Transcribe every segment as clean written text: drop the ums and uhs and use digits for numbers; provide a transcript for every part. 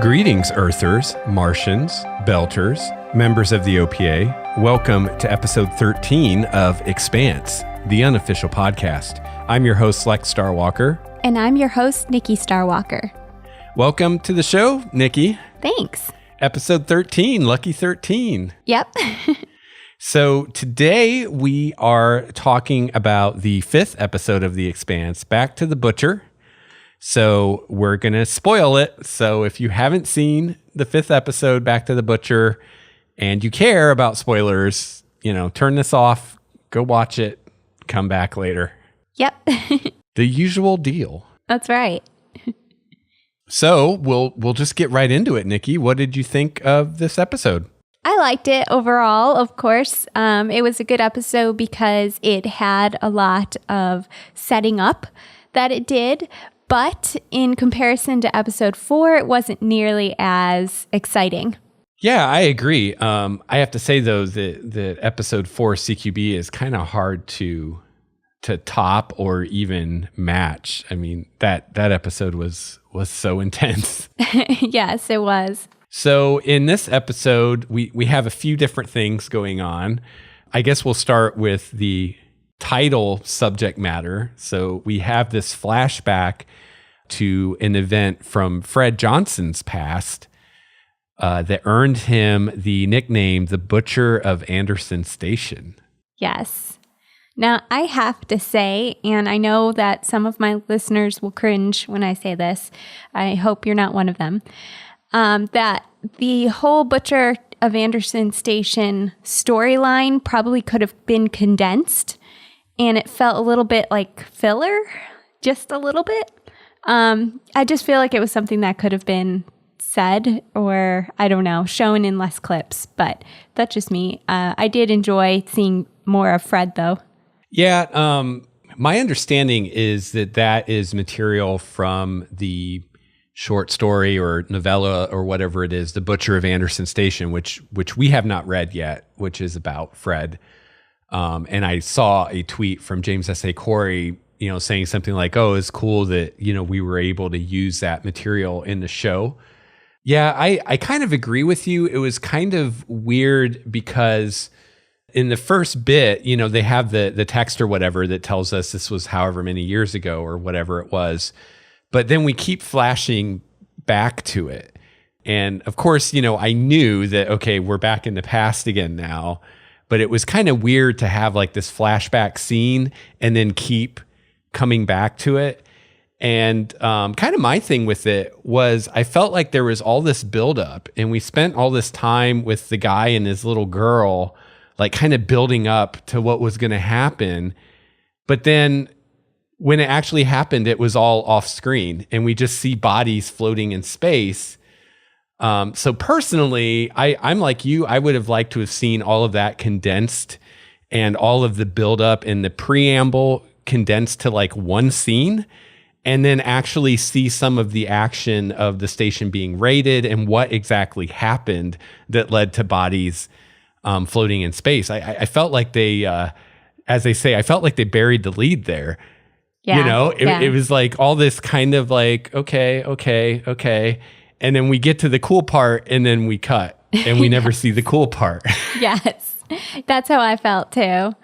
Greetings, Earthers, Martians, Belters, members of the OPA. Welcome to episode 13 of Expanse, the Unofficial podcast. I'm your host, Lex Starwalker. And I'm your host, Nikki Starwalker. Welcome to the show, Nikki. Thanks. Episode 13, lucky 13. Yep. So today we are talking about the 5th episode of The Expanse, Back to the Butcher. So we're going to spoil it. So if you haven't seen the 5th episode, Back to the Butcher, and you care about spoilers, turn this off, go watch it, come back later. Yep. The usual deal. That's right. So we'll just get right into it, Nikki. What did you think of this episode? I liked it overall, of course. It was a good episode because it had a lot of setting up that it did. But in comparison to episode 4, it wasn't nearly as exciting. Yeah, I agree. I have to say, though, that episode 4 CQB is kind of hard to top or even match. I mean, that episode was so intense. Yes, it was. So in this episode, we have a few different things going on. I guess we'll start with the title subject matter. So we have this flashback to an event from Fred Johnson's past that earned him the nickname the Butcher of Anderson Station. Yes. Now, I have to say, and I know that some of my listeners will cringe when I say this, I hope you're not one of them, that the whole Butcher of Anderson Station storyline probably could have been condensed, and it felt a little bit like filler, just a little bit. I just feel like it was something that could have been said or, I don't know, shown in less clips, but that's just me. I did enjoy seeing more of Fred, though. Yeah, my understanding is that is material from the short story or novella or whatever it is, The Butcher of Anderson Station, which we have not read yet, which is about Fred. And I saw a tweet from James S.A. Corey, saying something like, oh, it's cool that, we were able to use that material in the show. Yeah, I kind of agree with you. It was kind of weird because in the first bit, they have the text or whatever that tells us this was however many years ago or whatever it was. But then we keep flashing back to it. And of course, I knew that, okay, we're back in the past again now. But it was kind of weird to have like this flashback scene and then keep coming back to it. And kind of my thing with it was I felt like there was all this buildup and we spent all this time with the guy and his little girl, like kind of building up to what was going to happen. But then when it actually happened, it was all off screen and we just see bodies floating in space. So personally, I'm like you, I would have liked to have seen all of that condensed and all of the buildup and the preamble condensed to like one scene and then actually see some of the action of the station being raided and what exactly happened that led to bodies floating in space. I felt like they, as they say, I felt like they buried the lead there. Yeah, it was like all this kind of like, okay. And then we get to the cool part and then we cut and we never see the cool part. Yes, that's how I felt too.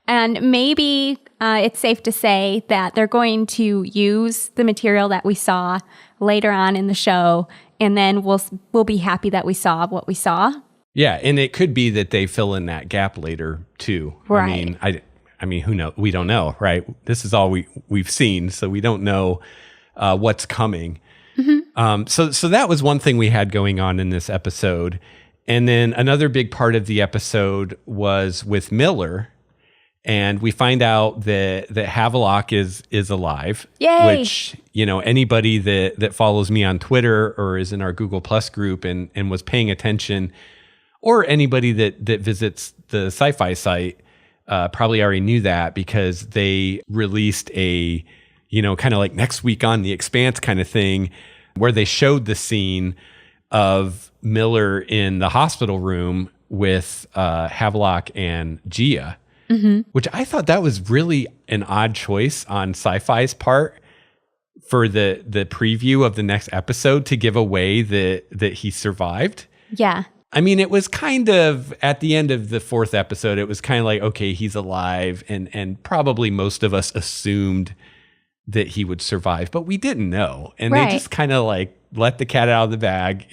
And maybe it's safe to say that they're going to use the material that we saw later on in the show, and then we'll be happy that we saw what we saw. Yeah, and it could be that they fill in that gap later too. Right. I mean, who knows? We don't know, right? This is all we've seen, so we don't know what's coming. Mm-hmm. So that was one thing we had going on in this episode. And then another big part of the episode was with Miller. And we find out that Havelock is alive. Yay! Which, anybody that follows me on Twitter or is in our Google Plus group and was paying attention, or anybody that visits the Sci-fi site probably already knew that because they released a kind of like next week on The Expanse kind of thing where they showed the scene of Miller in the hospital room with Havelock and Gia, which I thought that was really an odd choice on Sci-fi's part for the preview of the next episode to give away that he survived. Yeah. I mean, it was kind of at the end of the 4th episode, it was kind of like, okay, he's alive. And probably most of us assumed that he would survive, but we didn't know. And they just kind of like let the cat out of the bag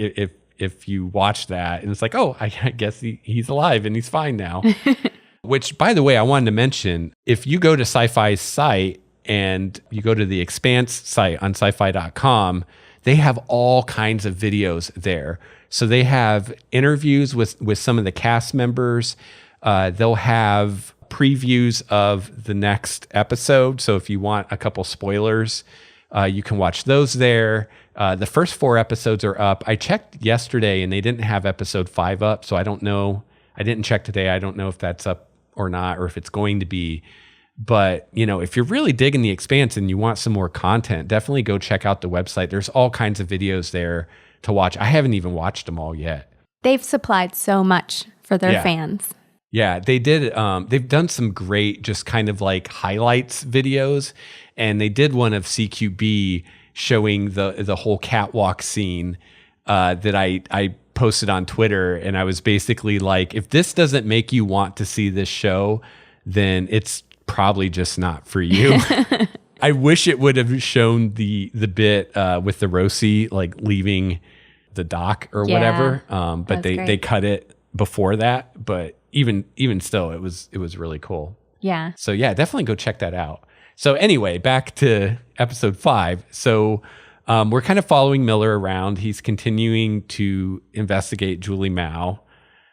if you watch that. And it's like, oh, I guess he's alive and he's fine now. Which, by the way, I wanted to mention, if you go to Sci-Fi's site and you go to the Expanse site on sci-fi.com, they have all kinds of videos there. So they have interviews with some of the cast members. They'll have previews of the next episode. So if you want a couple spoilers, you can watch those there. The first 4 episodes are up. I checked yesterday and they didn't have episode 5 up. So I don't know. I didn't check today. I don't know if that's up or not, or if it's going to be. But, if you're really digging The Expanse and you want some more content, definitely go check out the website. There's all kinds of videos there to watch. I haven't even watched them all yet. They've supplied so much for their fans. Yeah, they did. They've done some great just kind of like highlights videos. And they did one of CQB showing the whole catwalk scene that I posted on Twitter. And I was basically like, if this doesn't make you want to see this show, then it's probably just not for you. I wish it would have shown the bit with the Rosie like leaving the dock or whatever. But they cut it before that. But even still, it was really cool. Yeah. So yeah, definitely go check that out. So anyway, back to episode 5. So we're kind of following Miller around. He's continuing to investigate Julie Mao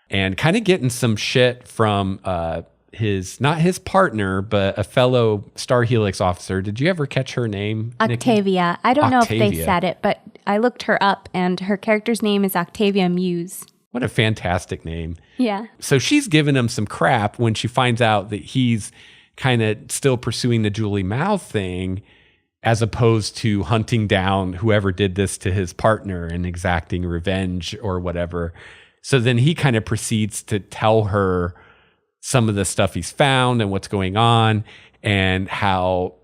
and kind of getting some shit from not his partner, but a fellow Star Helix officer. Did you ever catch her name, Octavia. Nikki? I don't know if they said it, but I looked her up and her character's name is Octavia Muse. What a fantastic name. Yeah. So she's giving him some crap when she finds out that he's kind of still pursuing the Julie Mao thing as opposed to hunting down whoever did this to his partner and exacting revenge or whatever. So then he kind of proceeds to tell her some of the stuff he's found and what's going on and how,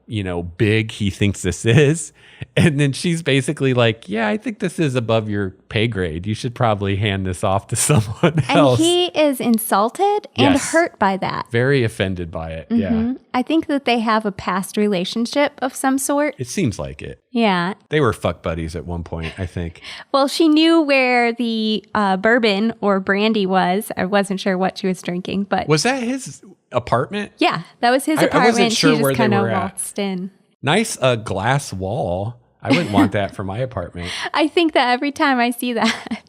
big he thinks this is. And then she's basically like, yeah, I think this is above your pay grade. You should probably hand this off to someone else. And he is insulted and hurt by that. Very offended by it. Mm-hmm. Yeah. I think that they have a past relationship of some sort. It seems like it. Yeah. They were fuck buddies at one point, I think. Well, she knew where the bourbon or brandy was. I wasn't sure what she was drinking, but... Was that his apartment? Yeah, that was his apartment. I wasn't sure she where just they kind of were waltzed in. Nice glass wall. I wouldn't want that for my apartment. I think that every time I see that,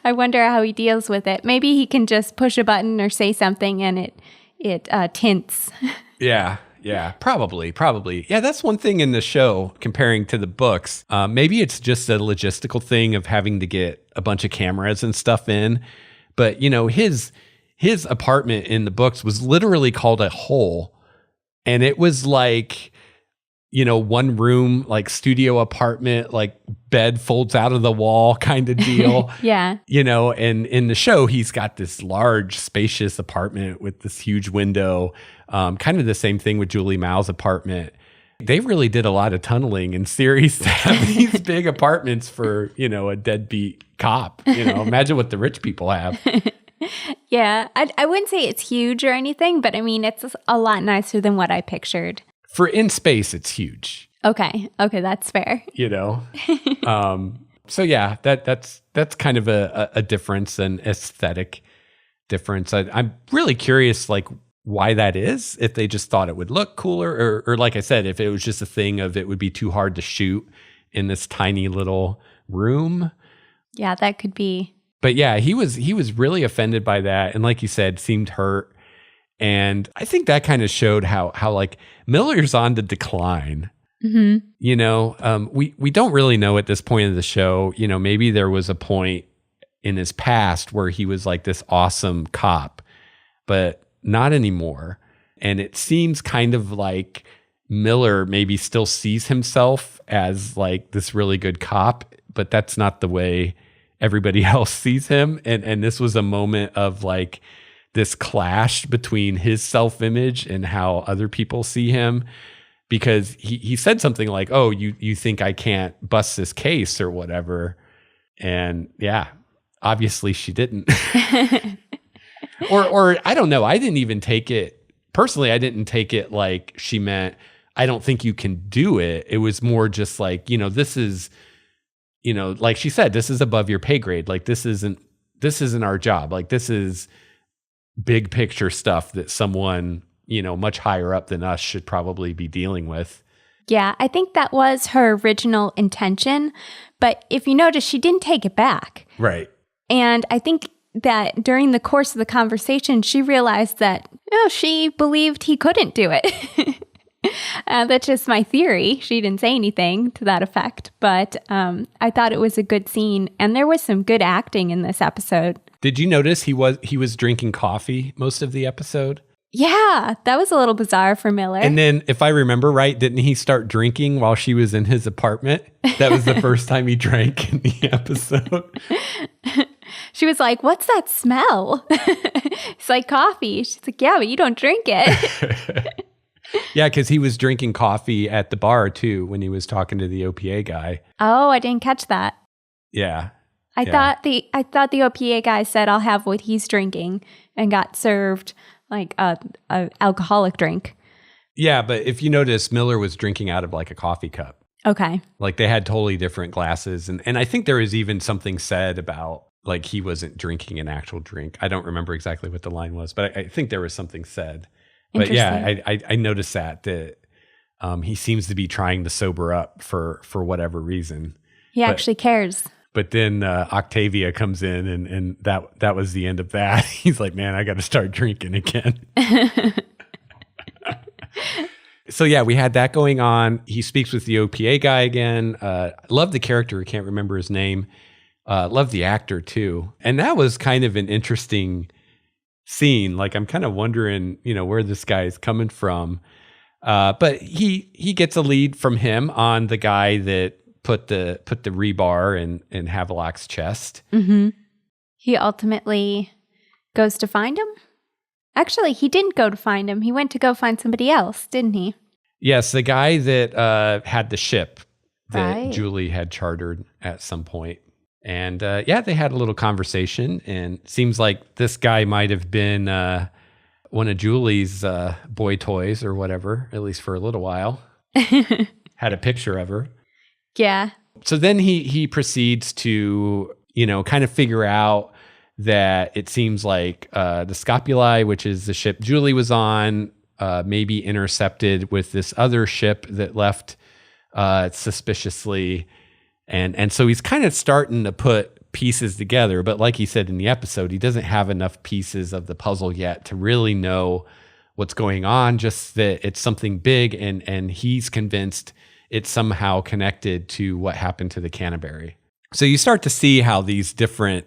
I wonder how he deals with it. Maybe he can just push a button or say something and it tints. Yeah, probably. Yeah, that's one thing in the show comparing to the books. Maybe it's just a logistical thing of having to get a bunch of cameras and stuff in. But, his apartment in the books was literally called a hole. And it was like... one room, like studio apartment, like bed folds out of the wall kind of deal. Yeah. And in the show, he's got this large, spacious apartment with this huge window. Kind of the same thing with Julie Mao's apartment. They really did a lot of tunneling in series to have these big apartments for, a deadbeat cop. Imagine what the rich people have. Yeah. I wouldn't say it's huge or anything, but I mean, it's a lot nicer than what I pictured. For in space, it's huge. Okay, that's fair. So yeah, that's kind of a difference, an aesthetic difference. I'm really curious, like why that is. If they just thought it would look cooler, or like I said, if it was just a thing of it would be too hard to shoot in this tiny little room. Yeah, that could be. But yeah, he was really offended by that, and like you said, seemed hurt. And I think that kind of showed how like Miller's on the decline. Mm-hmm. We don't really know at this point of the show. Maybe there was a point in his past where he was like this awesome cop, but not anymore. And it seems kind of like Miller maybe still sees himself as like this really good cop, but that's not the way everybody else sees him. And this was a moment of like this clash between his self-image and how other people see him. because he said something like, "Oh, you think I can't bust this case or whatever," and yeah, obviously she didn't. Or I don't know. I didn't even take it personally. I didn't take it like she meant, I don't think you can do it. It was more just like, this is, like she said, this is above your pay grade. Like this isn't our job. Like this is big picture stuff that someone, much higher up than us should probably be dealing with. Yeah, I think that was her original intention. But if you notice, she didn't take it back. Right. And I think that during the course of the conversation, she realized that, she believed he couldn't do it. That's just my theory. She didn't say anything to that effect, but I thought it was a good scene. And there was some good acting in this episode. Did you notice he was drinking coffee most of the episode? Yeah, that was a little bizarre for Miller. And then, if I remember right, didn't he start drinking while she was in his apartment? That was the first time he drank in the episode. She was like, "What's that smell?" It's like coffee. She's like, "Yeah, but you don't drink it." Yeah, because he was drinking coffee at the bar too when he was talking to the OPA guy. Oh, I didn't catch that. Yeah. I thought the OPA guy said, "I'll have what he's drinking," and got served like a alcoholic drink. Yeah, but if you notice, Miller was drinking out of like a coffee cup. Okay. Like they had totally different glasses. And I think there was even something said about like he wasn't drinking an actual drink. I don't remember exactly what the line was, but I think there was something said. But yeah, I noticed that he seems to be trying to sober up for whatever reason. He actually cares. But then Octavia comes in and that was the end of that. He's like, man, I got to start drinking again. So yeah, we had that going on. He speaks with the OPA guy again. Love the character. I can't remember his name. Love the actor too. And that was kind of an interesting scene. Like I'm kind of wondering, where this guy is coming from. But he gets a lead from him on the guy that put the rebar in Havelock's chest. Mm-hmm. He ultimately goes to find him. Actually, he didn't go to find him. He went to go find somebody else, didn't he? Yes, the guy that had the ship that Right. Julie had chartered at some point. And they had a little conversation, and it seems like this guy might have been one of Julie's boy toys or whatever, at least for a little while. Had a picture of her. Yeah. So then he proceeds to, kind of figure out that it seems like the Scopuli, which is the ship Julie was on, maybe intercepted with this other ship that left suspiciously. And so he's kind of starting to put pieces together. But like he said in the episode, he doesn't have enough pieces of the puzzle yet to really know what's going on, just that it's something big. And he's convinced it's somehow connected to what happened to the Canterbury. So you start to see how these different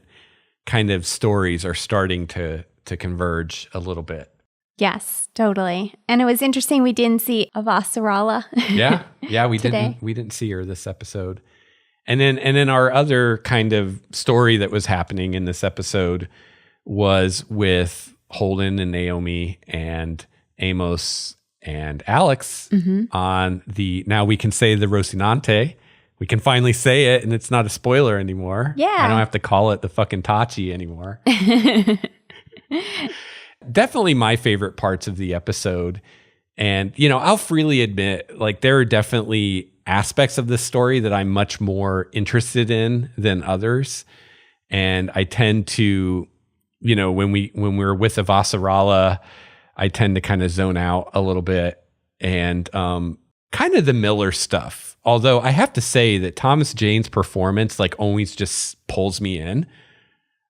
kind of stories are starting to converge a little bit. Yes, totally. And it was interesting we didn't see Avasarala. Yeah, we today. didn't see her this episode. And then our other kind of story that was happening in this episode was with Holden and Naomi and Amos and Alex on now we can say the Rocinante. We can finally say it, and it's not a spoiler anymore. Yeah. I don't have to call it the fucking Tachi anymore. Definitely my favorite parts of the episode. And, I'll freely admit, like, there are definitely aspects of this story that I'm much more interested in than others. And I tend to, when we're with Avasarala, I tend to kind of zone out a little bit. And kind of the Miller stuff. Although I have to say that Thomas Jane's performance like always just pulls me in.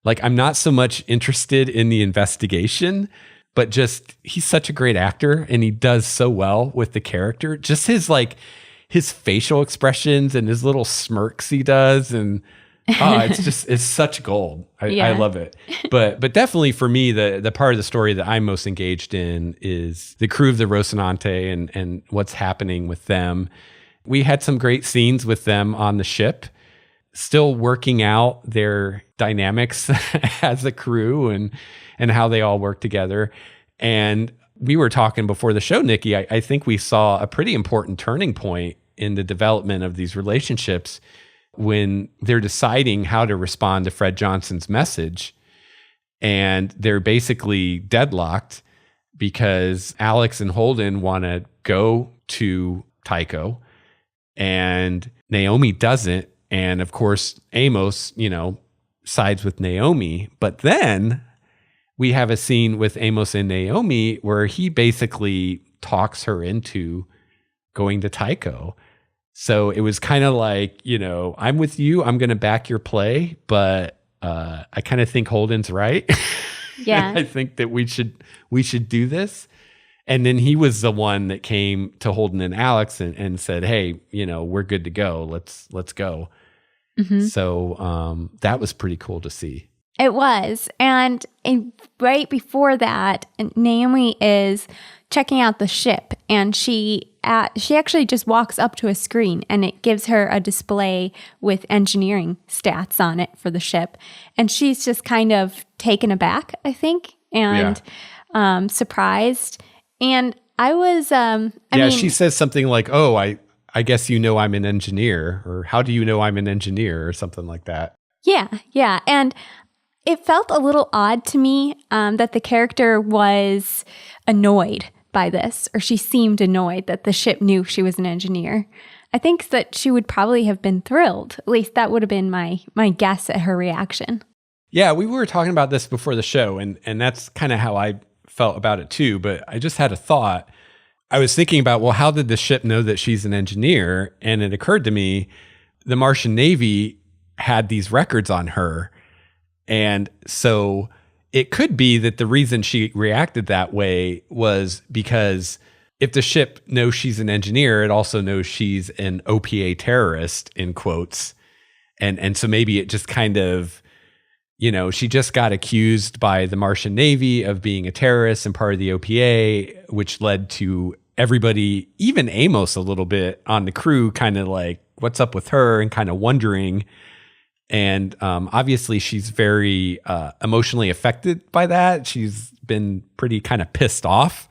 Like I'm not so much interested in the investigation, but just he's such a great actor and he does so well with the character. Just his facial expressions and his little smirks he does, and it's such gold. I love it. But definitely for me, the part of the story that I'm most engaged in is the crew of the Rocinante and what's happening with them. We had some great scenes with them on the ship, still working out their dynamics as a crew and how they all work together. And we were talking before the show, Nikki, I think we saw a pretty important turning point in the development of these relationships when they're deciding how to respond to Fred Johnson's message. And they're basically deadlocked because Alex and Holden want to go to Tycho and Naomi doesn't. And of course, Amos, sides with Naomi. But then we have a scene with Amos and Naomi where he basically talks her into going to Tycho. So it was kind of like, I'm with you. I'm going to back your play, but I kind of think Holden's right. Yeah. I think that we should do this. And then he was the one that came to Holden and Alex and said, hey, we're good to go. Let's go. Mm-hmm. So that was pretty cool to see. It was. And right before that, Naomi is checking out the ship, and she actually just walks up to a screen, and it gives her a display with engineering stats on it for the ship. And she's just kind of taken aback, I think, and surprised. And I was, I mean, she says something like, oh, I guess I'm an engineer, or how do you know I'm an engineer, or something like that. Yeah. And it felt a little odd to me that the character was annoyed by this, or she seemed annoyed that the ship knew she was an engineer. I think that she would probably have been thrilled. At least that would have been my guess at her reaction. Yeah, we were talking about this before the show, and that's kind of how I felt about it too. But I just had a thought. I was thinking about, well, how did the ship know that she's an engineer? And it occurred to me, the Martian Navy had these records on her. And so it could be that the reason she reacted that way was because if the ship knows she's an engineer, it also knows she's an OPA terrorist, in quotes. And so maybe it just kind of, she just got accused by the Martian Navy of being a terrorist and part of the OPA, which led to everybody, even Amos a little bit on the crew, kind of like, what's up with her, and kind of wondering. And obviously she's very emotionally affected by that. She's been pretty kind of pissed off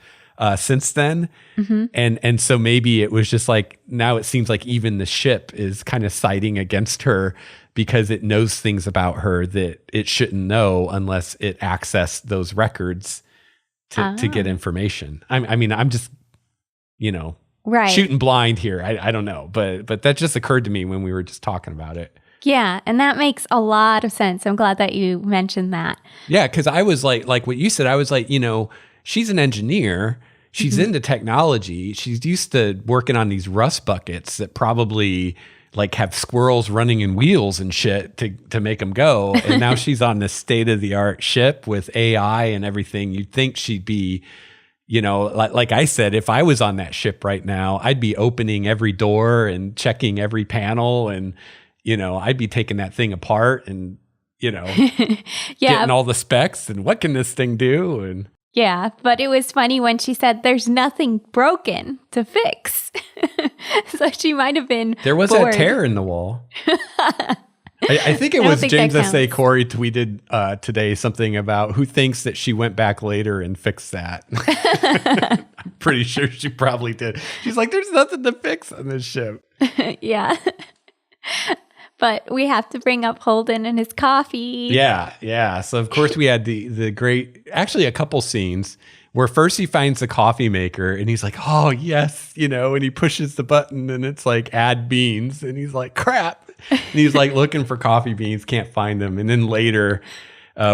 since then. Mm-hmm. And so maybe it was just like, now it seems like even the ship is kind of siding against her because it knows things about her that it shouldn't know unless it accessed those records to get information. I mean, I'm just, right, shooting blind here. I don't know, but that just occurred to me when we were just talking about it. Yeah, and that makes a lot of sense. I'm glad that you mentioned that. Yeah, because I was like what you said, I was like, she's an engineer. She's into technology. She's used to working on these rust buckets that probably like have squirrels running in wheels and shit to make them go. And now she's on this state-of-the-art ship with AI and everything. You'd think she'd be, like I said, if I was on that ship right now, I'd be opening every door and checking every panel, and I'd be taking that thing apart and, getting all the specs and what can this thing do? And yeah, but it was funny when she said there's nothing broken to fix. So she might have been There was bored. a tear in the wall. I think it was James S.A. Corey tweeted today something about who thinks that she went back later and fixed that. I'm pretty sure she probably did. She's like, there's nothing to fix on this ship. Yeah. But we have to bring up Holden and his coffee. Yeah. So of course we had the great, actually a couple scenes where first he finds the coffee maker and he's like, oh yes, and he pushes the button and it's like add beans, and he's like, crap. And he's like looking for coffee beans, can't find them. And then later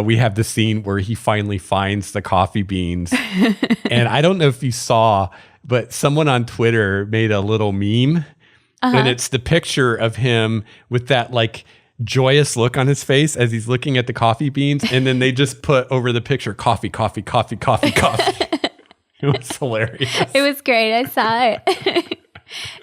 we have the scene where he finally finds the coffee beans. And I don't know if you saw, but someone on Twitter made a little meme. And it's the picture of him with that like joyous look on his face as he's looking at the coffee beans. And then they just put over the picture, coffee. It was hilarious. It was great. I saw it.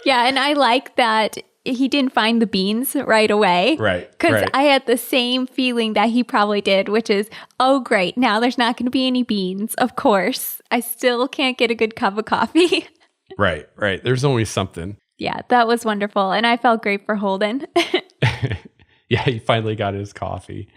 Yeah. And I like that he didn't find the beans right away. Right. Because I had the same feeling that he probably did, which is, oh, great. Now there's not going to be any beans. Of course. I still can't get a good cup of coffee. Right. There's always something. Yeah, that was wonderful. And I felt great for Holden. Yeah, he finally got his coffee.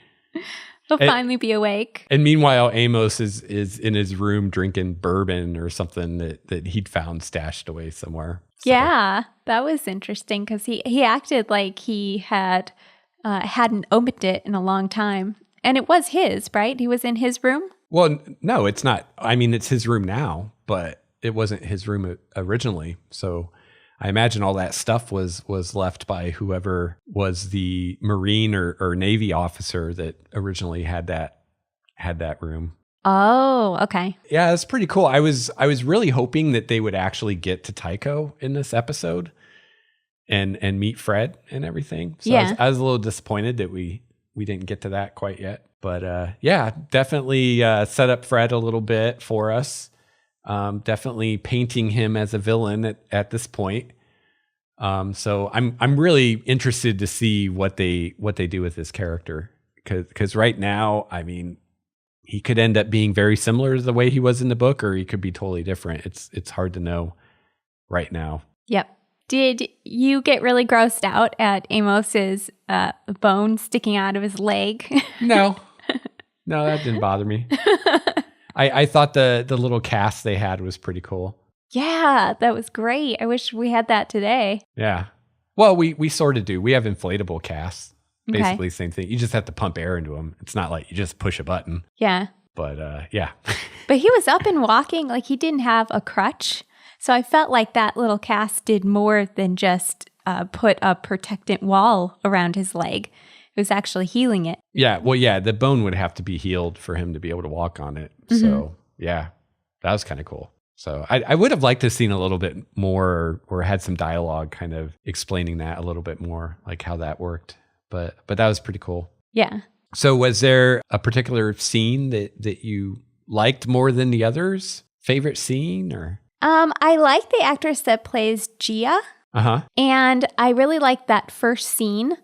He'll finally be awake. And meanwhile, Amos is in his room drinking bourbon or something that he'd found stashed away somewhere. So. Yeah, that was interesting because he acted like he hadn't opened it in a long time. And it was his, right? He was in his room? Well, no, it's not. I mean, it's his room now, but it wasn't his room originally. So I imagine all that stuff was left by whoever was the Marine or Navy officer that originally had that room. Oh, okay. Yeah, that's pretty cool. I was really hoping that they would actually get to Tycho in this episode and meet Fred and everything. So yeah. I was a little disappointed that we didn't get to that quite yet. But yeah, definitely set up Fred a little bit for us. Definitely painting him as a villain at this point. So I'm really interested to see what they do with this character because right now, I mean, he could end up being very similar to the way he was in the book, or he could be totally different. It's hard to know right now. Yep. Did you get really grossed out at Amos's bone sticking out of his leg? No, that didn't bother me. I thought the little cast they had was pretty cool. Yeah, that was great. I wish we had that today. Yeah. Well, we sort of do. We have inflatable casts. Okay. Basically the same thing. You just have to pump air into them. It's not like you just push a button. Yeah. But yeah. But he was up and walking. Like he didn't have a crutch. So I felt like that little cast did more than just put a protectant wall around his leg. It was actually healing it. Yeah. Well, yeah, the bone would have to be healed for him to be able to walk on it. Mm-hmm. So yeah, that was kind of cool. So I would have liked to have seen a little bit more or had some dialogue kind of explaining that a little bit more, like how that worked. But that was pretty cool. Yeah. So was there a particular scene that you liked more than the others? Favorite scene or? I like the actress that plays Gia. Uh-huh. And I really liked that first scene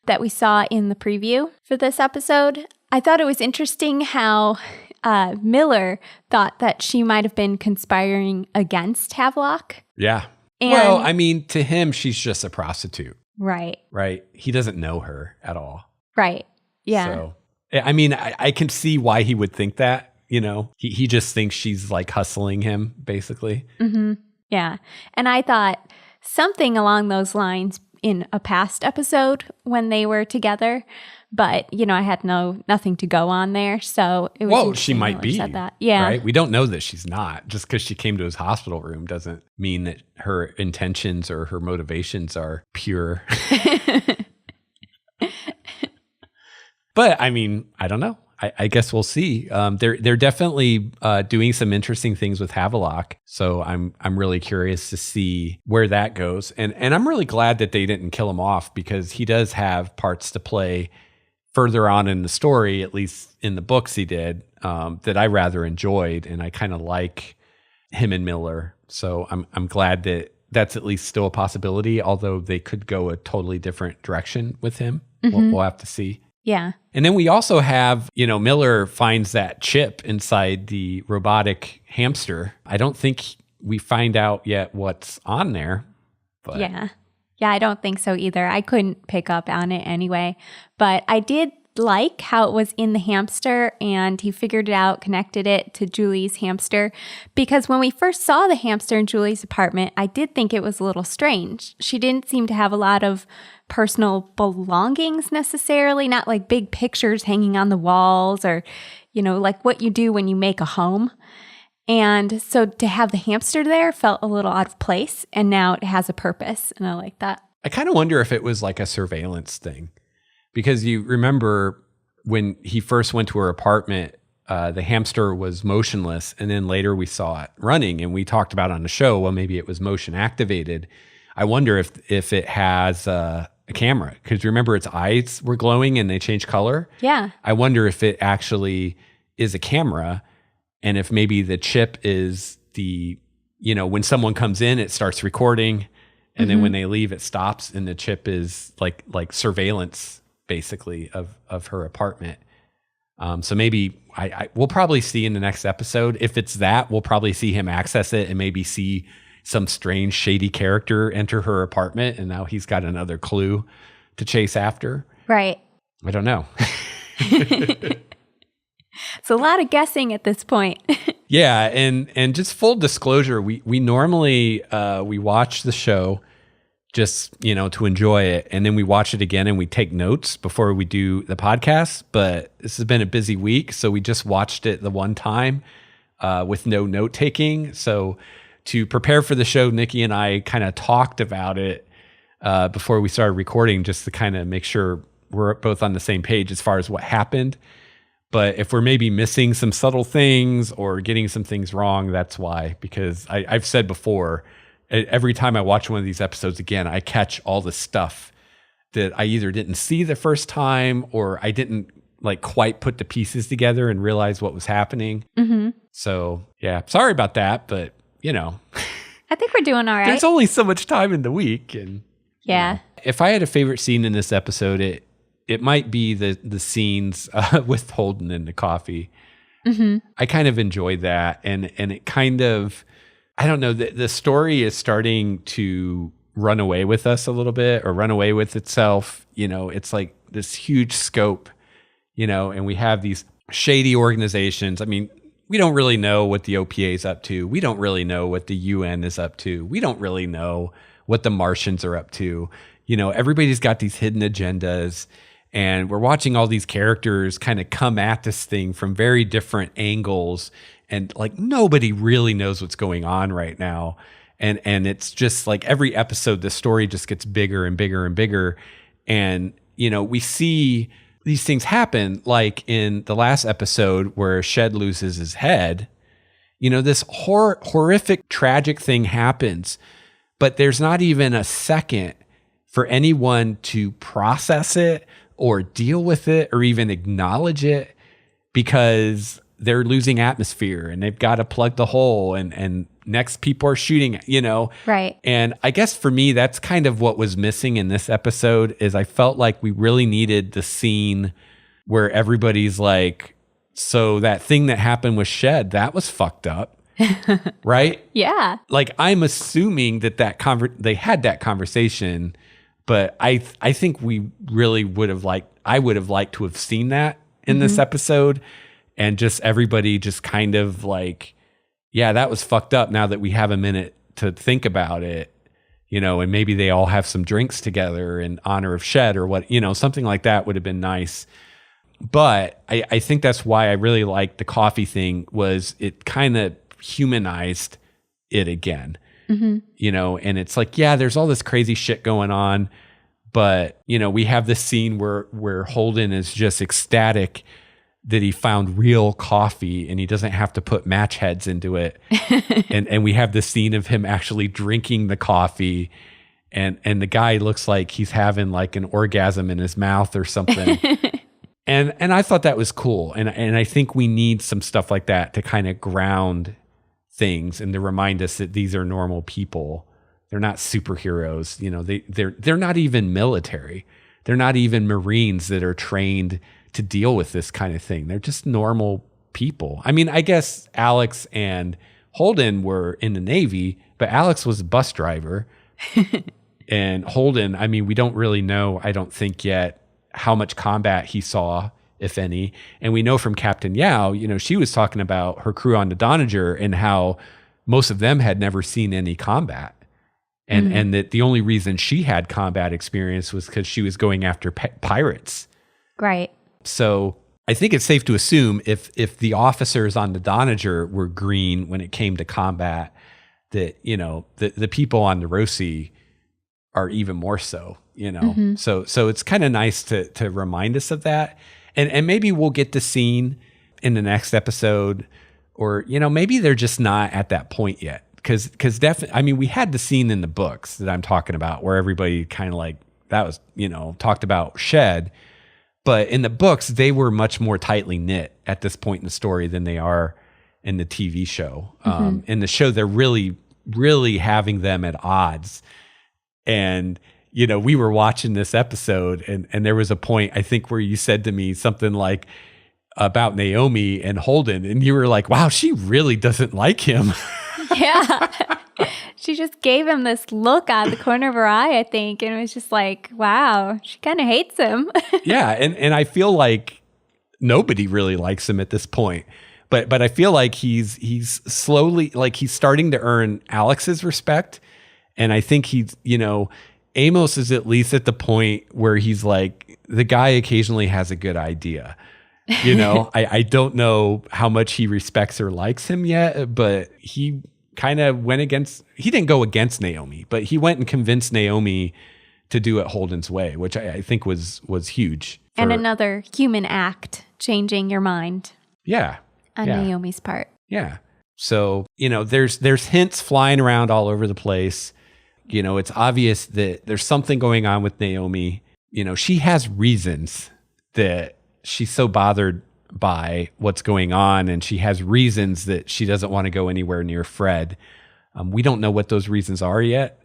that we saw in the preview for this episode. I thought it was interesting how Miller thought that she might have been conspiring against Havelock. Yeah. And, well, I mean, to him, she's just a prostitute. Right. Right. He doesn't know her at all. Right. Yeah. So, I mean, I can see why he would think that, you know. He just thinks she's like hustling him, basically. Mm-hmm. Yeah. And I thought something along those lines in a past episode when they were together. But, you know, I had nothing to go on there. So it was well, she might be. Said that. Yeah. Right? We don't know that she's not. Just because she came to his hospital room doesn't mean that her intentions or her motivations are pure. But, I mean, I don't know. I guess we'll see. They're definitely doing some interesting things with Havelock. So I'm really curious to see where that goes. And I'm really glad that they didn't kill him off because he does have parts to play further on in the story, at least in the books he did, that I rather enjoyed. And I kind of like him and Miller. So I'm glad that that's at least still a possibility, although they could go a totally different direction with him. Mm-hmm. We'll have to see. Yeah. And then we also have, you know, Miller finds that chip inside the robotic hamster. I don't think we find out yet what's on there. But Yeah. Yeah, I don't think so either. I couldn't pick up on it anyway. But I did like how it was in the hamster and he figured it out, connected it to Julie's hamster. Because when we first saw the hamster in Julie's apartment, I did think it was a little strange. She didn't seem to have a lot of personal belongings necessarily, not like big pictures hanging on the walls or, you know, like what you do when you make a home. And so to have the hamster there felt a little out of place, and now it has a purpose, and I like that. I kind of wonder if it was like a surveillance thing, because you remember when he first went to her apartment, the hamster was motionless, and then later we saw it running, and we talked about on the show, well, maybe it was motion activated. I wonder if it has a camera, because remember its eyes were glowing and they changed color? Yeah. I wonder if it actually is a camera. And if maybe the chip is the, you know, when someone comes in, it starts recording. And then when they leave, it stops. And the chip is like surveillance, basically, of her apartment. So maybe we'll probably see in the next episode. If it's that, we'll probably see him access it and maybe see some strange, shady character enter her apartment. And now he's got another clue to chase after. Right. I don't know. It's a lot of guessing at this point. Yeah, and just full disclosure, we normally we watch the show just, to enjoy it, and then we watch it again and we take notes before we do the podcast. But this has been a busy week, so we just watched it the one time with no note taking. So to prepare for the show, Nikki and I kind of talked about it before we started recording, just to kind of make sure we're both on the same page as far as what happened. But if we're maybe missing some subtle things or getting some things wrong, that's why. Because I've said before, every time I watch one of these episodes again, I catch all the stuff that I either didn't see the first time or I didn't quite put the pieces together and realize what was happening. Mm-hmm. So yeah, sorry about that, but I think we're doing all right. There's only so much time in the week, and yeah. If I had a favorite scene in this episode, it might be the scenes with Holden and the coffee. Mm-hmm. I kind of enjoyed that, and it kind of, I don't know, the story is starting to run away with us a little bit, or run away with itself. It's like this huge scope, and we have these shady organizations. I mean, we don't really know what the OPA is up to. We don't really know what the UN is up to. We don't really know what the Martians are up to. Everybody's got these hidden agendas, and we're watching all these characters kind of come at this thing from very different angles, and nobody really knows what's going on right now. And it's just like every episode, the story just gets bigger and bigger and bigger. And, we see these things happen, like in the last episode where Shed loses his head. This horrific, tragic thing happens, but there's not even a second for anyone to process it or deal with it or even acknowledge it, because they're losing atmosphere and they've got to plug the hole, and next people are shooting, Right. And I guess for me, that's kind of what was missing in this episode, is I felt like we really needed the scene where everybody's like, so that thing that happened with Shed, that was fucked up. Right? Yeah. I'm assuming that they had that conversation, but I think we really I would have liked to have seen that in this episode, and just everybody just kind of yeah, that was fucked up, now that we have a minute to think about it, and maybe they all have some drinks together in honor of Shed or what, something like that would have been nice. But I think that's why I really liked the coffee thing, was it kind of humanized it again. Mm-hmm. And it's yeah, there's all this crazy shit going on, but we have this scene where Holden is just ecstatic that he found real coffee and he doesn't have to put match heads into it. and we have the scene of him actually drinking the coffee, and the guy looks like he's having an orgasm in his mouth or something. And I thought that was cool. And I think we need some stuff like that to kind of ground things and to remind us that these are normal people. They're not superheroes. They're not even military. They're not even Marines that are trained to deal with this kind of thing. They're just normal people. I mean, I guess Alex and Holden were in the Navy, but Alex was a bus driver. And Holden, I mean, we don't really know, I don't think yet, how much combat he saw, if any. And we know from Captain Yao, she was talking about her crew on the Donager and how most of them had never seen any combat. And that the only reason she had combat experience was because she was going after pirates. Right. So I think it's safe to assume if the officers on the Donager were green when it came to combat, that, the people on the Rosie are even more so, Mm-hmm. So it's kind of nice to remind us of that. And maybe we'll get the scene in the next episode, or, maybe they're just not at that point yet. Because definitely, I mean, we had the scene in the books that I'm talking about where everybody kind of that was, talked about Shed. But in the books, they were much more tightly knit at this point in the story than they are in the TV show. Mm-hmm. In the show, they're really, really having them at odds. And, we were watching this episode, and there was a point, I think, where you said to me something about Naomi and Holden, and you were like, wow, she really doesn't like him. Yeah. She just gave him this look out of the corner of her eye, I think. And it was just wow, she kind of hates him. Yeah. And I feel like nobody really likes him at this point. But I feel like he's slowly, like, he's starting to earn Alex's respect. And I think Amos is at least at the point where he's like, the guy occasionally has a good idea. I don't know how much he respects or likes him yet, but he kind of he didn't go against Naomi, but he went and convinced Naomi to do it Holden's way, which I think was huge. And another human act, changing your mind. Yeah. On Naomi's part. Yeah. So, there's hints flying around all over the place. It's obvious that there's something going on with Naomi. She has reasons that she's so bothered by what's going on, and she has reasons that she doesn't want to go anywhere near Fred. We don't know what those reasons are yet,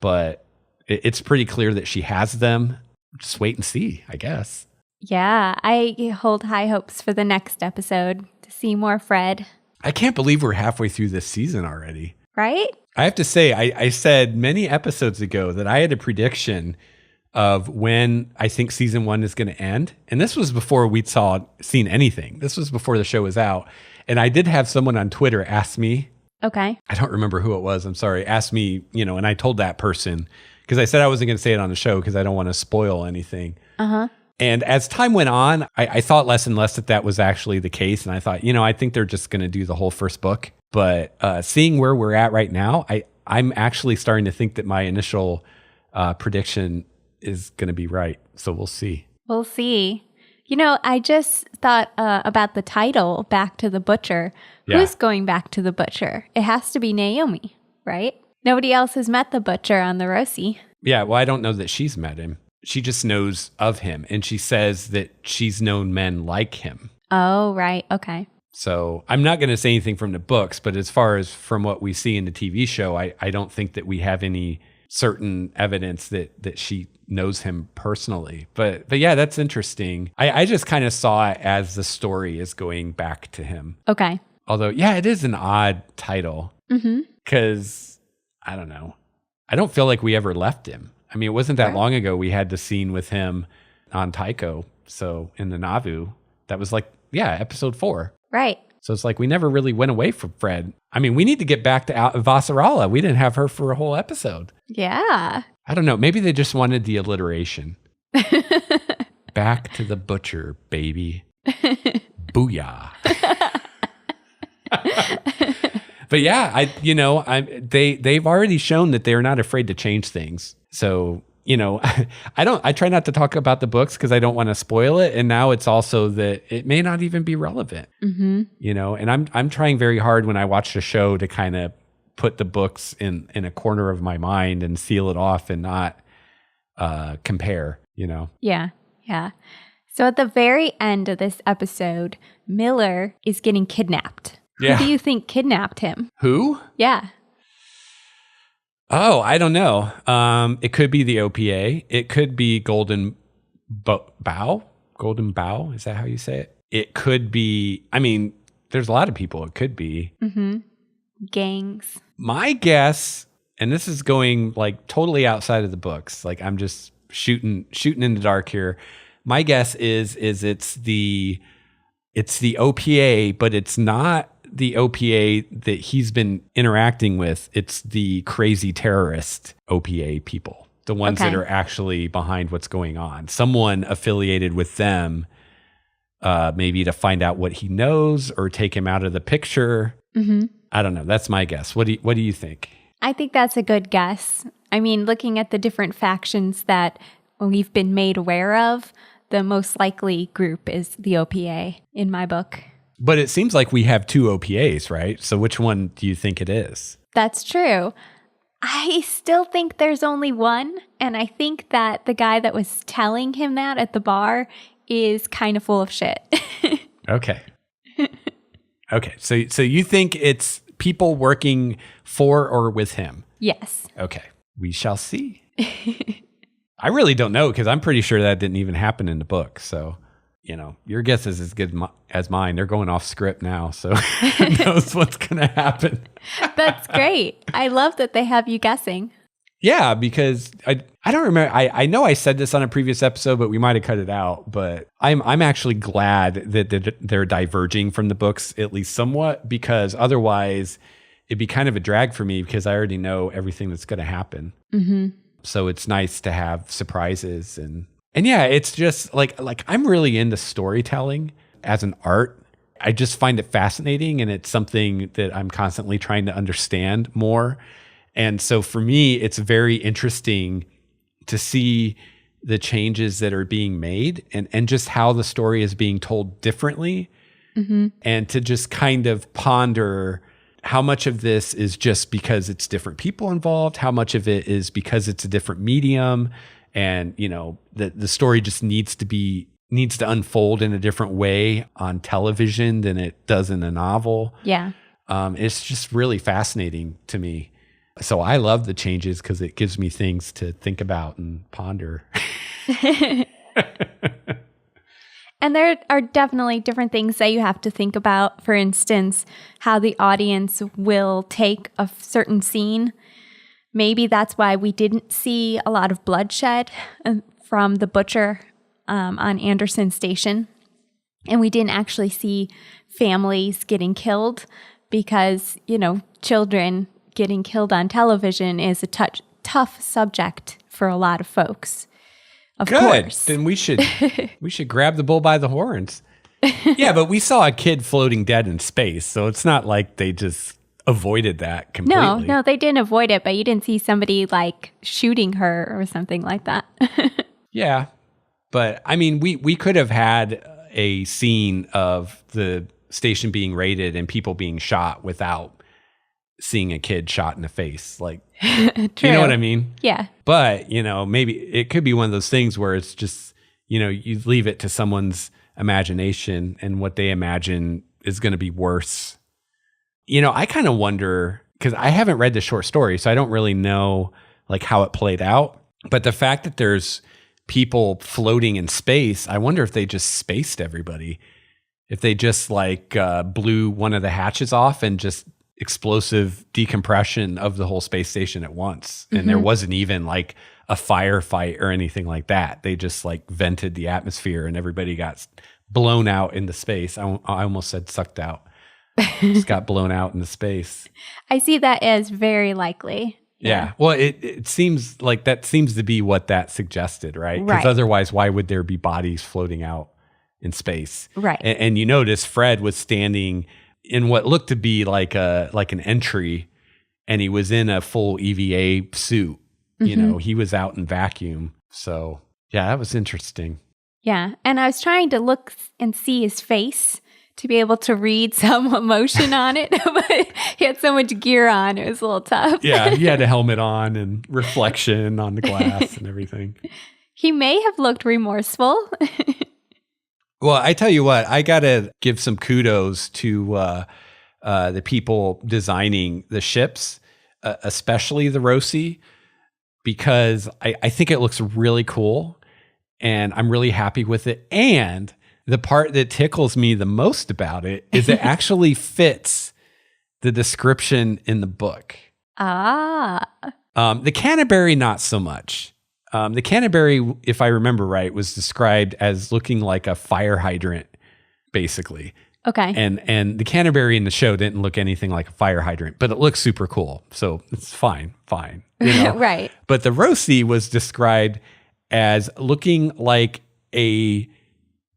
but it's pretty clear that she has them. Just wait and see, I guess. Yeah, I hold high hopes for the next episode to see more Fred. I can't believe we're halfway through this season already. Right? I have to say, I said many episodes ago that I had a prediction of when I think season 1 is going to end. And this was before we'd seen anything. This was before the show was out. And I did have someone on Twitter ask me. Okay. I don't remember who it was. I'm sorry. Asked me, and I told that person because I said I wasn't going to say it on the show because I don't want to spoil anything. Uh-huh. And as time went on, I thought less and less that was actually the case. And I thought, I think they're just going to do the whole first book. But seeing where we're at right now, I'm actually starting to think that my initial prediction is going to be right. So we'll see. We'll see. I just thought about the title, Back to the Butcher. Yeah. Who's going back to the butcher? It has to be Naomi, right? Nobody else has met the butcher on the Rosie. Yeah, well, I don't know that she's met him. She just knows of him, and she says that she's known men like him. Oh, right. Okay. So I'm not going to say anything from the books, but as far as from what we see in the TV show, I don't think that we have any certain evidence that she knows him personally. But yeah, that's interesting. I just kind of saw it as the story is going back to him. Okay. Although, yeah, it is an odd title. Because, I don't know. I don't feel like we ever left him. I mean, it wasn't that long ago we had the scene with him on Tycho. So in the Nauvoo, that was like, episode 4. Right. So it's like we never really went away from Fred. I mean, we need to get back to Vasarala. We didn't have her for a whole episode. Yeah. I don't know. Maybe they just wanted the alliteration. Back to the butcher, baby. Booyah. But yeah, they've already shown that they're not afraid to change things. So, I try not to talk about the books because I don't want to spoil it. And now it's also that it may not even be relevant, and I'm trying very hard when I watch the show to kind of put the books in a corner of my mind and seal it off and not compare, Yeah. Yeah. So at the very end of this episode, Miller is getting kidnapped. Yeah. Who do you think kidnapped him? Who? Yeah. Oh, I don't know. It could be the OPA. It could be Golden Bow. Golden Bow. Is that how you say it? It could be. I mean, there's a lot of people. It could be. Gangs. My guess, and this is going like totally outside of the books. Like I'm just shooting in the dark here. My guess is it's the OPA, but it's not the OPA that he's been interacting with. It's the crazy terrorist OPA people, the ones that are actually behind what's going on. Someone affiliated with them, maybe to find out what he knows or take him out of the picture. I don't know. That's my guess. What do you think? I think that's a good guess. I mean, looking at the different factions that we've been made aware of, the most likely group is the OPA in my book. But it seems like we have 2 OPAs, right? So which one do you think it is? That's true. I still think there's only one. And I think that the guy that was telling him that at the bar is kind of full of shit. Okay. Okay. So you think it's people working for or with him? Yes. Okay. We shall see. I really don't know because I'm pretty sure that didn't even happen in the book. So, your guess is as good as mine. They're going off script now. So who knows what's going to happen? That's great. I love that they have you guessing. Yeah, because I don't remember. I know I said this on a previous episode, but we might have cut it out. But I'm actually glad that they're diverging from the books, at least somewhat, because otherwise it'd be kind of a drag for me because I already know everything that's going to happen. Mm-hmm. So it's nice to have surprises and yeah, it's just like I'm really into storytelling as an art. I just find it fascinating, and it's something that I'm constantly trying to understand more. And so for me, it's very interesting to see the changes that are being made and just how the story is being told differently. Mm-hmm. And to just kind of ponder how much of this is just because it's different people involved, how much of it is because it's a different medium, and the story just needs to unfold in a different way on television than it does in a novel. Yeah. It's just really fascinating to me. So I love the changes because it gives me things to think about and ponder. And there are definitely different things that you have to think about. For instance, how the audience will take a certain scene. Maybe that's why we didn't see a lot of bloodshed from the butcher on Anderson Station. And we didn't actually see families getting killed because, children getting killed on television is a tough subject for a lot of folks. Of course. Then we should grab the bull by the horns. Yeah, but we saw a kid floating dead in space, so it's not like they just avoided that completely. No, they didn't avoid it, but you didn't see somebody like shooting her or something like that. Yeah, but I mean, we could have had a scene of the station being raided and people being shot without seeing a kid shot in the face. Like, you know what I mean? Yeah. But, maybe it could be one of those things where it's just, you leave it to someone's imagination and what they imagine is going to be worse. I kind of wonder, because I haven't read the short story, so I don't really know like how it played out. But the fact that there's people floating in space, I wonder if they just spaced everybody. If they just blew one of the hatches off and just explosive decompression of the whole space station at once. And there wasn't even like a firefight or anything like that. They just vented the atmosphere and everybody got blown out into space. I almost said sucked out. Just got blown out into space. I see that as very likely. Yeah. Well, it seems like that seems to be what that suggested, right? Because otherwise, why would there be bodies floating out in space? Right. And you notice Fred was standing in what looked to be like an entry, and he was in a full EVA suit. He was out in vacuum. So yeah, that was interesting. Yeah. And I was trying to look and see his face to be able to read some emotion on it, but he had so much gear on, it was a little tough. Yeah, he had a helmet on and reflection on the glass and everything. He may have looked remorseful. Well, I tell you what, I got to give some kudos to the people designing the ships, especially the Rosie, because I think it looks really cool and I'm really happy with it. And the part that tickles me the most about it is it actually fits the description in the book. The Canterbury, not so much. The Canterbury, if I remember right, was described as looking like a fire hydrant, basically. Okay. And the Canterbury in the show didn't look anything like a fire hydrant, but it looks super cool. So it's fine. Right. But the Rosie was described as looking like a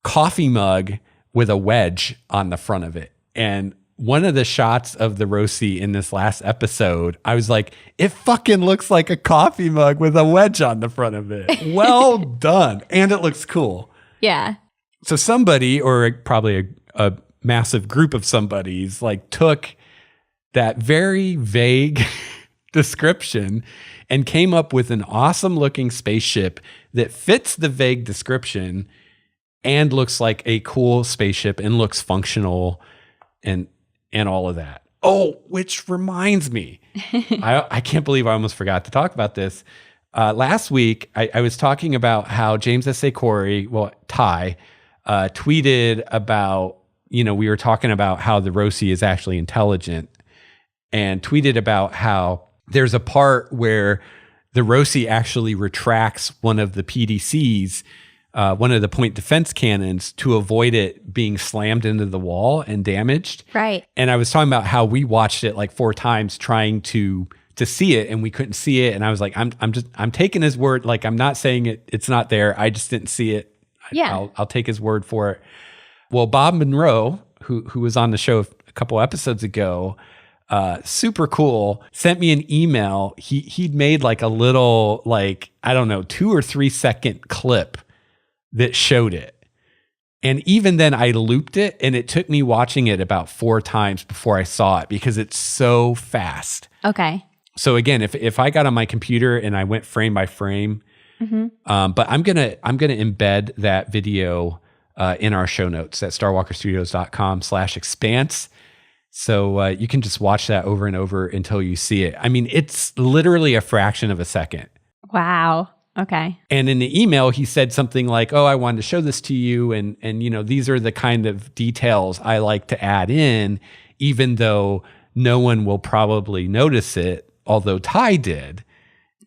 coffee mug with a wedge on the front of it. And one of the shots of the Rosie in this last episode, I was like, it fucking looks like a coffee mug with a wedge on the front of it. Well done. And it looks cool. Yeah. So somebody, or probably a massive group of somebodies, took that very vague description and came up with an awesome looking spaceship that fits the vague description and looks like a cool spaceship and looks functional and all of that. Oh, which reminds me, I can't believe I almost forgot to talk about this. Last week, I was talking about how James S.A. Corey, Ty, tweeted about, we were talking about how the Rosie is actually intelligent, and tweeted about how there's a part where the Rosie actually retracts one of the PDCs, one of the point defense cannons, to avoid it being slammed into the wall and damaged. Right. And I was talking about how we watched it like 4 times trying to see it, and we couldn't see it. And I was like, I'm taking his word. Like, I'm not saying it's not there. I just didn't see it. Yeah. I'll take his word for it. Well, Bob Monroe, who was on the show a couple episodes ago, super cool, sent me an email. He'd made like a little, like, I don't know, 2 or 3 second clip that showed it. And even then I looped it, and it took me watching it about 4 times before I saw it because it's so fast. Okay. So again, if I got on my computer and I went frame by frame, but I'm gonna embed that video in our show notes at starwalkerstudios.com/expanse. So you can just watch that over and over until you see it. I mean, it's literally a fraction of a second. Wow. Okay. And in the email, he said something like, "Oh, I wanted to show this to you, and you know, these are the kind of details I like to add in, even though no one will probably notice it, although Ty did."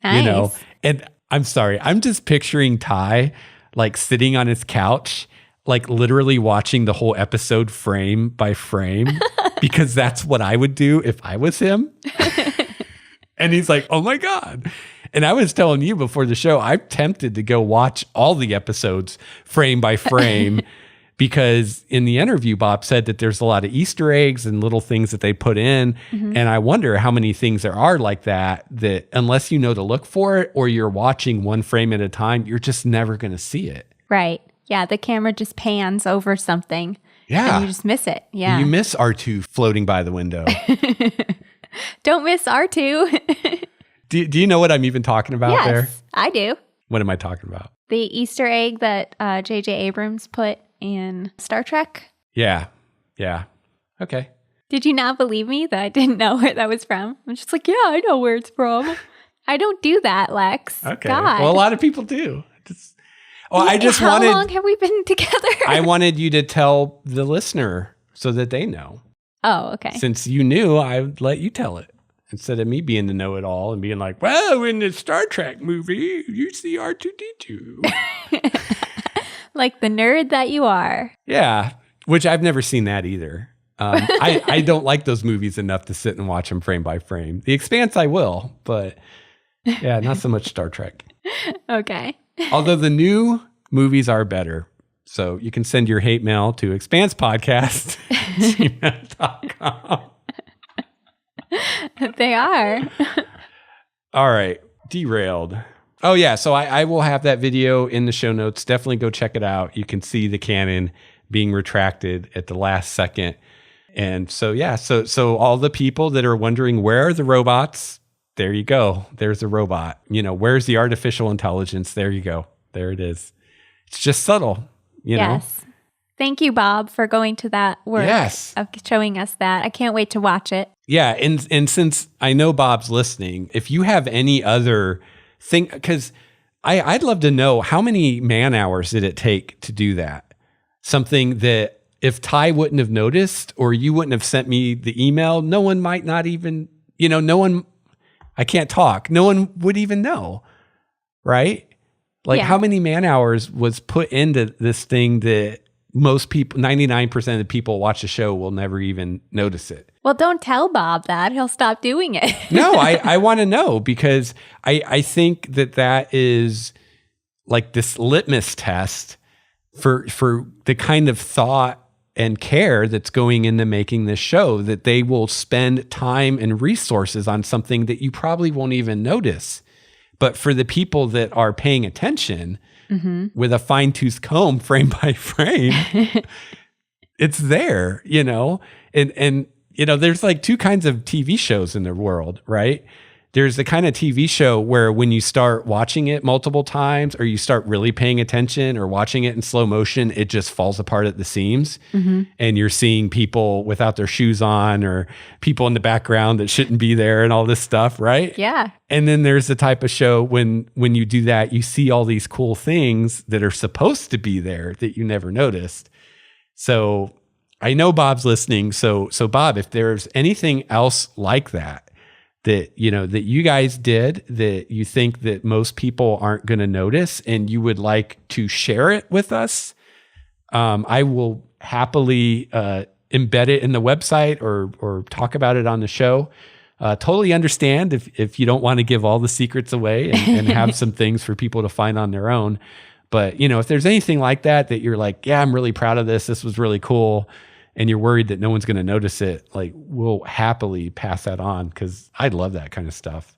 Nice. You know, and I'm sorry, I'm just picturing Ty like sitting on his couch, like literally watching the whole episode frame by frame, because that's what I would do if I was him. And he's like, "Oh my God." And I was telling you before the show, I'm tempted to go watch all the episodes frame by frame because in the interview, Bob said that there's a lot of Easter eggs and little things that they put in. And I wonder how many things there are like that unless you know to look for it or you're watching one frame at a time, you're just never going to see it. Right. Yeah. The camera just pans over something. Yeah. And you just miss it. Yeah. You miss R2 floating by the window. Don't miss R2. Do you know what I'm even talking about there? Yes, I do. What am I talking about? The Easter egg that J.J. Abrams put in Star Trek. Yeah. Okay. Did you not believe me that I didn't know where that was from? I'm just like, yeah, I know where it's from. I don't do that, Lex. Okay. God. Well, a lot of people do. How long have we been together? I wanted you to tell the listener so that they know. Oh, okay. Since you knew, I would let you tell it. Instead of me being the know-it-all and being like, well, in the Star Trek movie, you see R2-D2. Like the nerd that you are. Yeah, which I've never seen that either. I don't like those movies enough to sit and watch them frame by frame. The Expanse I will, but yeah, not so much Star Trek. Okay. Although the new movies are better. So you can send your hate mail to expansepodcast@gmail.com. They are. All right. Derailed. Oh, yeah. So I will have that video in the show notes. Definitely go check it out. You can see the cannon being retracted at the last second. And so, yeah. So all the people that are wondering, where are the robots? There you go. There's a robot. You know, where's the artificial intelligence? There you go. There it is. It's just subtle, you know? Thank you, Bob, for going to that work of showing us that. I can't wait to watch it. Yeah. And since I know Bob's listening, if you have any other thing, because I'd love to know how many man hours did it take to do that? Something that if Ty wouldn't have noticed or you wouldn't have sent me the email, no one might not even, I can't talk. No one would even know, right? Like how many man hours was put into this thing that most people, 99% of the people watch the show will never even notice it. Well, don't tell Bob that. He'll stop doing it. No, I want to know because I think that is like this litmus test for the kind of thought and care that's going into making this show, that they will spend time and resources on something that you probably won't even notice. But for the people that are paying attention with a fine-tooth comb frame by frame, it's there, and there's like two kinds of TV shows in the world, right? There's the kind of TV show where when you start watching it multiple times or you start really paying attention or watching it in slow motion, it just falls apart at the seams. And you're seeing people without their shoes on or people in the background that shouldn't be there and all this stuff, right? Yeah. And then there's the type of show when you do that, you see all these cool things that are supposed to be there that you never noticed. So I know Bob's listening. So Bob, if there's anything else like that that, that you guys did that you think that most people aren't going to notice and you would like to share it with us, I will happily embed it in the website or talk about it on the show. Totally understand if you don't want to give all the secrets away and have some things for people to find on their own. But, if there's anything like that you're like, yeah, I'm really proud of this. This was really cool. And you're worried that no one's going to notice it, like, we'll happily pass that on because I love that kind of stuff.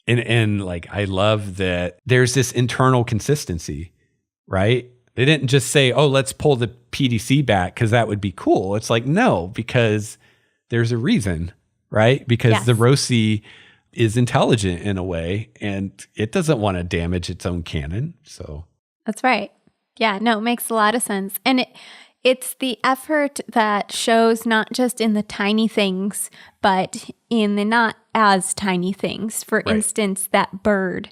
and like, I love that there's this internal consistency, right? They didn't just say, oh, let's pull the PDC back because that would be cool. It's like, no, because there's a reason, right? Because the ROSI is intelligent in a way and it doesn't want to damage its own canon. So that's right. Yeah, no, it makes a lot of sense. And it's the effort that shows not just in the tiny things, but in the not as tiny things. For instance, that bird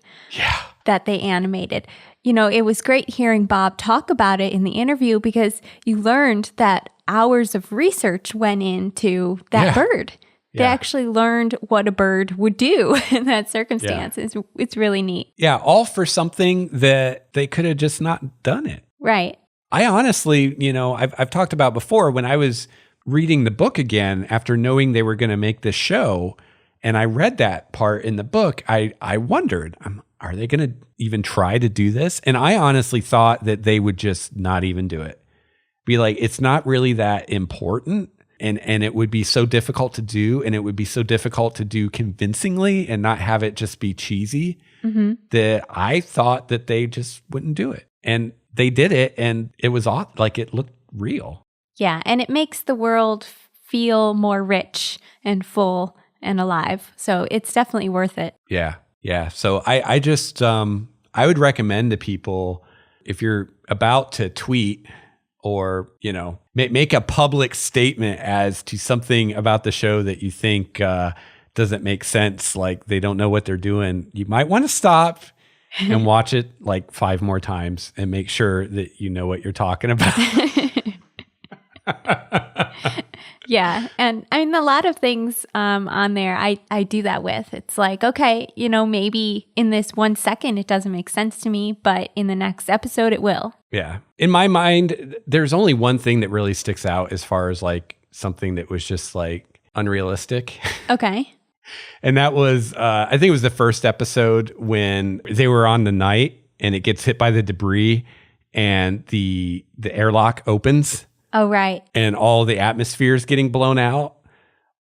that they animated. It was great hearing Bob talk about it in the interview because you learned that hours of research went into that bird. They actually learned what a bird would do in that circumstance. It's really neat. Yeah, all for something that they could have just not done it. Right. I honestly, I've talked about before when I was reading the book again after knowing they were going to make this show, and I read that part in the book, I wondered, are they going to even try to do this? And I honestly thought that they would just not even do it. Be like, it's not really that important, and it would be so difficult to do, and it would be so difficult to do convincingly and not have it just be cheesy, that I thought that they just wouldn't do it. And they did it, and it was like it looked real. Yeah, and it makes the world feel more rich and full and alive. So it's definitely worth it. Yeah. So I just I would recommend to people, if you're about to tweet or make a public statement as to something about the show that you think doesn't make sense, like they don't know what they're doing, you might want to stop and watch it like 5 more times and make sure that you know what you're talking about. Yeah. And I mean, a lot of things on there I do that with. It's like, okay, maybe in this 1 second it doesn't make sense to me, but in the next episode it will. Yeah. In my mind, there's only one thing that really sticks out as far as like something that was just like unrealistic. Okay. And that was, I think it was the first episode when they were on the night and it gets hit by the debris and the airlock opens. Oh, right. And all the atmosphere is getting blown out.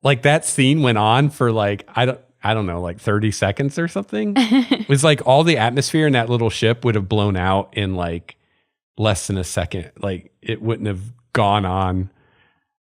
Like that scene went on for like, I don't know, like 30 seconds or something. It was like all the atmosphere in that little ship would have blown out in like less than a second. Like it wouldn't have gone on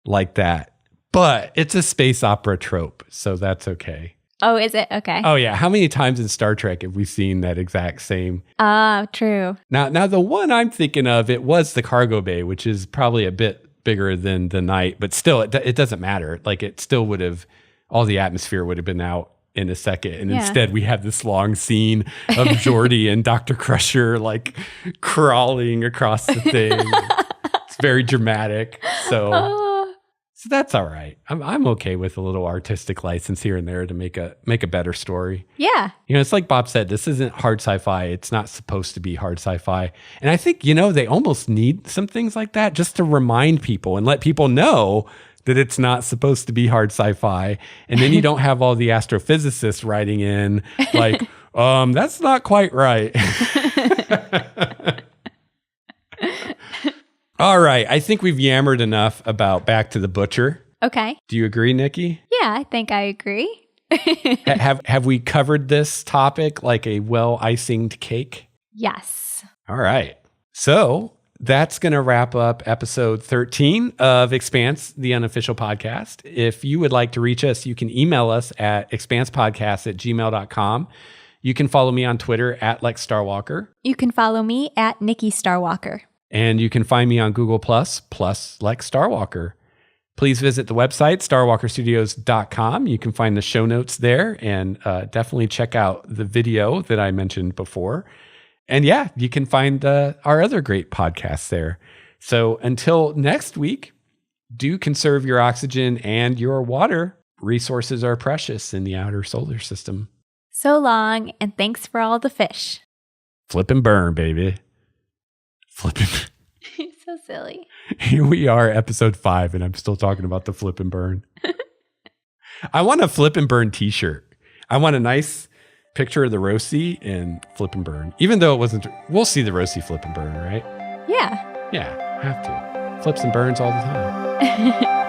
like that. But it's a space opera trope, so that's okay. Oh, is it? Okay. Oh, yeah. How many times in Star Trek have we seen that exact same? True. Now the one I'm thinking of, it was the cargo bay, which is probably a bit bigger than the night, but still, it doesn't matter. Like it still would have, all the atmosphere would have been out in a second. And instead we have this long scene of Geordi and Dr. Crusher like crawling across the thing. It's very dramatic. So that's all right. I'm okay with a little artistic license here and there to make a better story. Yeah. It's like Bob said, this isn't hard sci-fi. It's not supposed to be hard sci-fi. And I think, they almost need some things like that just to remind people and let people know that it's not supposed to be hard sci-fi. And then you don't have all the astrophysicists writing in like, that's not quite right. All right. I think we've yammered enough about Back to the Butcher. Okay. Do you agree, Nikki? Yeah, I think I agree. Have we covered this topic like a well-icinged cake? Yes. All right. So that's going to wrap up episode 13 of Expanse, the unofficial podcast. If you would like to reach us, you can email us at expansepodcast@gmail.com. You can follow me on Twitter at Lex Starwalker. You can follow me at Nikki Starwalker. And you can find me on Google+, Lex Starwalker. Please visit the website, starwalkerstudios.com. You can find the show notes there and definitely check out the video that I mentioned before. And yeah, you can find our other great podcasts there. So until next week, do conserve your oxygen and your water. resources are precious in the outer solar system. So long, and thanks for all the fish. Flip and burn, baby. Flip and You're so silly. Here we are, episode 5, and I'm still talking about the flip and burn. I want a flip and burn t-shirt. I want a nice picture of the roasty and flip and burn. Even though it wasn't, we'll see the roasty flip and burn, right? Yeah. Yeah, have to. Flips and burns all the time.